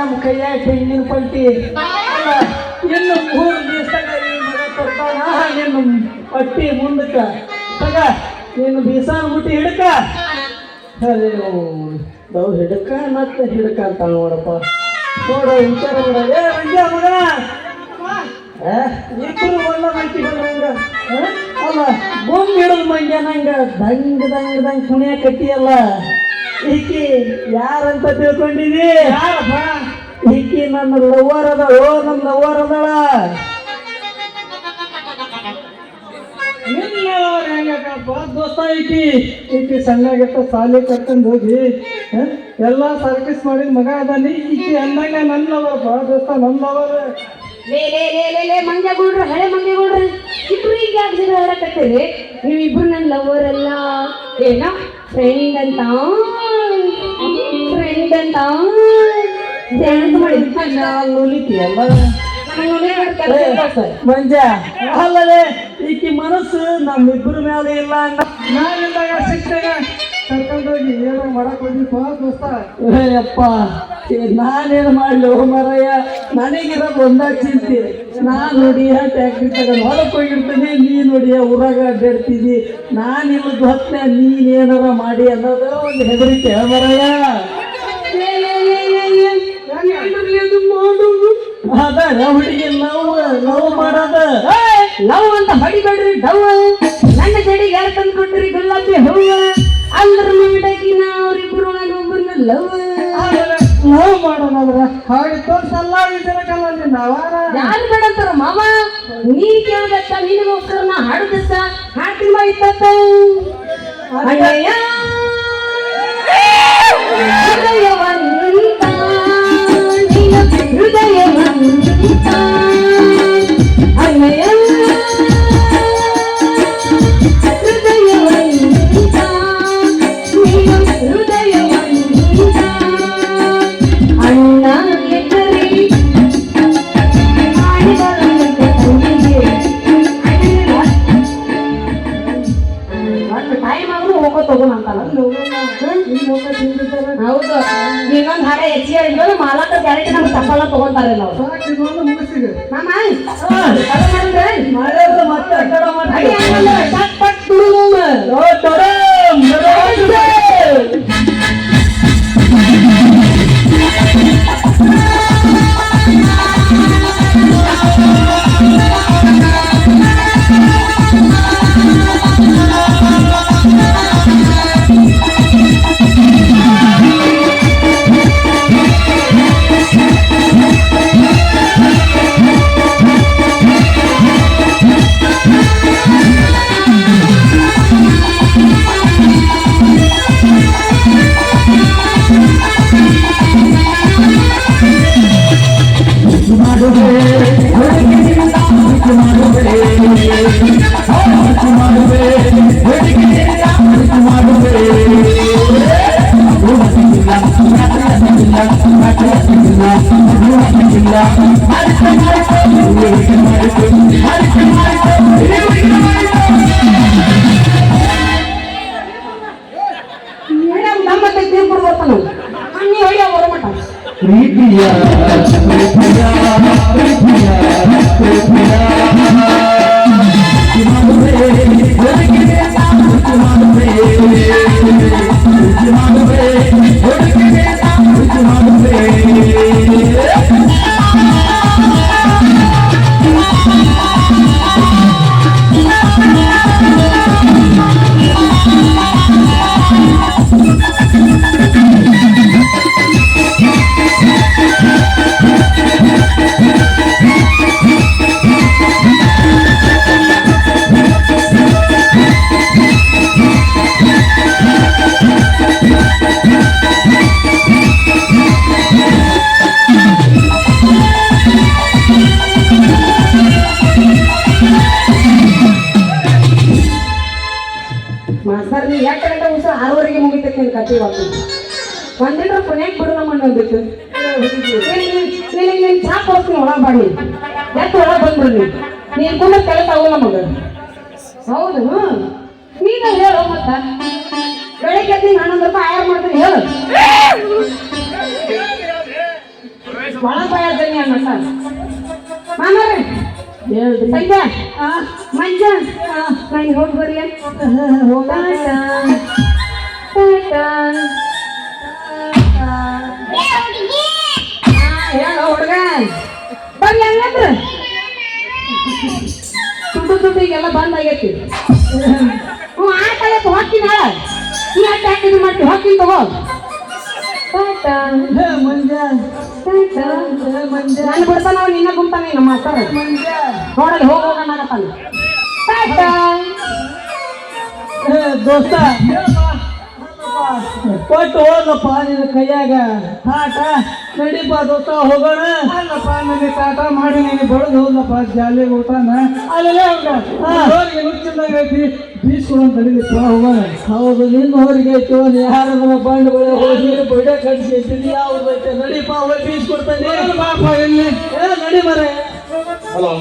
ನಮ್ಮ ಕೈಯಾಗ ತೆಂಗಿನ ಪಲ್ಟಿ ಅಲ್ಲ ಇನ್ನು 3 ದಿವಸದಾಗ ಈ ಮಗ ತರ್ತಾನ ನಿನ್ನ ಪಟ್ಟಿ ಮುಂದಕ್ಕೆ ತಗ ನೀನು ಬೀಸಾನ ಮುಟ್ಟಿ ಹಿಡ್ಕ ಅದೇ ನಾವು ಹಿಡ್ಕ ಮತ್ತೆ ಹಿಡ್ಕ ಅಂತ ನೋಡಪ್ಪ ನೋಡ ವಿಚಾರ ಮಾಡ ಏ ಮಂಜ ಮಗ ಇಬ್ಬರು ಬಣ್ಣ ಮಂಟಿಗಳಂಗ ಅಲ್ಲ ಬೊಂಬ್ ಹಿಡಿದು ಮಂಗ್ಯ ನಂಗ ದಂಗ ದಂಗ ದಂಗ ಕುಣಿಯ ಕಟ್ಟಿಯಲ್ಲ ಈಕಿ ಯಾರಂತ ತಿಳ್ಕೊಂಡಿದಿ ಯಾರಪ್ಪ ಈಕಿ ನನ್ನ ಲವರ್ ಅದಳು ನನ್ನ ಲವರ್ ಅದಳ ನಿನ್ನವರ್ ಹೆಂಗಪ್ಪ ದೋಸ್ತ ಈಕಿ ಸಣ್ಣಾಗಿತ್ತ ಸಾಲಿ ಕರ್ಕೊಂಡು ಹೋಗಿ ಎಲ್ಲ ಸರ್ಕಸ್ ಮಾಡಿದ ಮಗ ಅದಾನಿ ಈಕಿ ಅಂದಂಗ ನನ್ನವರಪ್ಪ ದೋಸ್ತ ನನ್ನವರ ಲೇ ಮಂಗ್ಯಗೌಡ್ರು ಹಳೆ ಮಂಗ್ಯಗೌಡ್ರು ಇಬ್ರು ಈಗ ಯಾಕೆ ಜನ ಹೇಳಕತ್ತೀರಿ ನೀವಿಬ್ರು ನನ್ನ ಲವರ್ ಅಲ್ಲ ಏನ ಫ್ರೆಂಡ್ ಅಂತ ಡ್ಯಾನ್ಸ್ ಮಾಡಿದ್ಯಲ್ಲ ಮಂಜ ಅಲ್ಲದೆ ಈಕಿ ಮನಸ್ಸು ನಮ್ಮಿಬ್ಬರ ಮೇಲೆ ಇಲ್ಲ ನಾನಿದ್ದಾಗ ಸಿಕ್ತಾಗ ಕರ್ಕೊಂಡೋಗಿ ಏನೋ ಮಾಡಕ್ ಹೋಗಿಪ್ಪ ದೋಸ್ತ ಅಪ್ಪ ನಾನೇನು ಮಾಡ್ಲಿ ಮರಯ್ಯ ನನಗಿರೋದು ಒಂದಾಗ ಚಿಂತೆ ನಾನು ನೋಡಿಯ ಟ್ಯಾಕ್ಟ್ರಿ ತಗೊಂಡು ಹೊರಕ್ಕೆ ಹೋಗಿರ್ತೀನಿ ನೀನು ನೋಡಿಯ ಊರಾಗ ಅಡ್ಡಾಡ್ತಿದ್ದಿ ನಾನಿಲ್ಲದ ಹೊತ್ತೆ ನೀನೇನಾರ ಮಾಡಿ ಅನ್ನೋದು ಒಂದು ಹೆದರಿಕೆ ಮರಯ್ಯ ಅದ ಹುಡುಗಿ ಲವ್ ಮಾಡೋದ ಲವ್ ಅಂತ ಹೊಡಿಬೇಡ್ರಿ ಡವ್ ನನ್ನ ಜಡಿಗೆ ಯಾರು ತಂದು ಕೊಟ್ರಿ ಗುಲಾಬಿ ಹೂವ ಅಂದ್ರ ಮಾಡಕಿ ಅವ್ರಿಬ್ರು ನಾನೊಬ್ಬರನ್ನ ಲವ್ ಮಾಡೋಣಂದ್ರ ಹಾಗೆ ತೋರ್ಸಲ್ಲ ಇದಕ್ಕಲ್ಲ ಯಾರು ಬೇಡಂತಾರ ಮಾವ ನೀ ಕೇಳ್ದತ್ತ ನಿನಗೋಸ್ಕರ ನಾ ಹಾಡುದತ್ತ ಹಾಡ್ತೀನಿ ಬಾ ಇತ್ತ ಅಣ್ಣಯ್ಯ ಹೃದಯವಂತ ಹೃದಯವಂತ ಅಣ್ಣಯ್ಯ ಹೌದು ಇನ್ನೊಂದು ಹಾಡ ಹೆಚ್ಚಿಗೆ ಮಾಲಕ ಗ್ಯಾರಂಟಿ ನಮ್ಗೆ ತಪ್ಪಲ್ಲ ತಗೊಂತಾರೆ ನಾವು ಮಾಸ್ತರ್ ನೀ 8 ಗಂಟೆ ಉಸ 6ವರೆಗೆ ಮುಗಿತೈತಿ ನಿನ್ ಕತೆ ಇವತ್ತು ಒಂದಿನ ಕೊನೆಗೆ ಬಿಡು ನಮ್ಮ ಅಂದಿತ್ತು ನೀನು ಚಾ ಕೊಡ್ತೀನಿ ಒಳಗೆ ಬಾಡಿ ಯಾಕೆ ಒಳಗೆ ಬಂದ್ಬಿಡ್ರಿ ನೀನು ಕೂಡ ಕೆಲಸ ಆಗೋಲ್ಲ ಮಗ ಹೌದು ನೀನು ಹೇಳು ಮತ್ತ ಬೆಳಗ್ಗೆ ನೀನು 11 ರೂಪಾಯಿ ಆಯರ್ ಮಾಡ್ತೀನಿ ಹೇಳು ಮಾಮಾರಿ ಹೇಳ್ರಿ ಸಂಜೆ ಮಂಜ ನಾನು ಹೋಗಿ ಬರ್ಲಿ ಹೇಳ ಹುಡುಗ ಬರ್ಲಿ ಹಂಗಂದ್ರ ತುಟ್ಟು ಈಗೆಲ್ಲ ಬಂದ್ ಆಗೈತಿ ಹ್ಞೂ ಆಯ್ತು ಹೋಗ್ತೀನಿ ನಾಳೆ ನೀ ಅಟ್ಟ ಹಾಕಿದ್ರು ಮಾಡ್ತೀವಿ ಹೋಗ್ತೀನಿ ತಗೋ ಮಂಜ ಮಂಜ ನಾನು ಬಿಡ್ತಾನ ಅವ್ನು ನಿನ್ನ ಗುಂತಾನೆ ನಮ್ಮ ಮಾಸ್ತರ ಮಂಜ ನೋಡಲ್ಲಿ ಹೋಗೋಣತ್ತಾನ ದೋಸ್ತ ಕೊಟ್ಟು ಹೋದಪ್ಪ ನಿನ್ನ ಕೈಯಾಗ ಆಟ ನಡಿಪ ದೋಸ್ತ ಹೋಗೋಣ ಅಲ್ಲಪ್ಪ ನನಗೆ ಕಾಟ ಮಾಡಿ ನೀನು ಬಡದು ಹೋದಪ್ಪ ಜಾಲಿ ಊಟನ ಅಲ್ಲೇ ಹೋಗಿ ನುಚ್ಚಿಂದಾಗ ಐತಿ ಬೀಸ್ಕೊಳಂತ ತಡಿಲಿಪ್ಪ ಹೋಗೋಣ ಹೌದು ನಿನ್ನ ಹೊರಗೆ ಐತು ಯಾರ ಬಂಡ್ಗಳು ಹೋಗಿ ಬಡ ಕಡಿಸಿ ಯಾವ್ದು ನಡಿಪ ಹೋಗಿ ಬೀಸ್ ಕೊಡ್ತಾನೆ ಪಾಪ ಎಲ್ಲಿ ನಡಿ ಮರೆ ಹಲೋ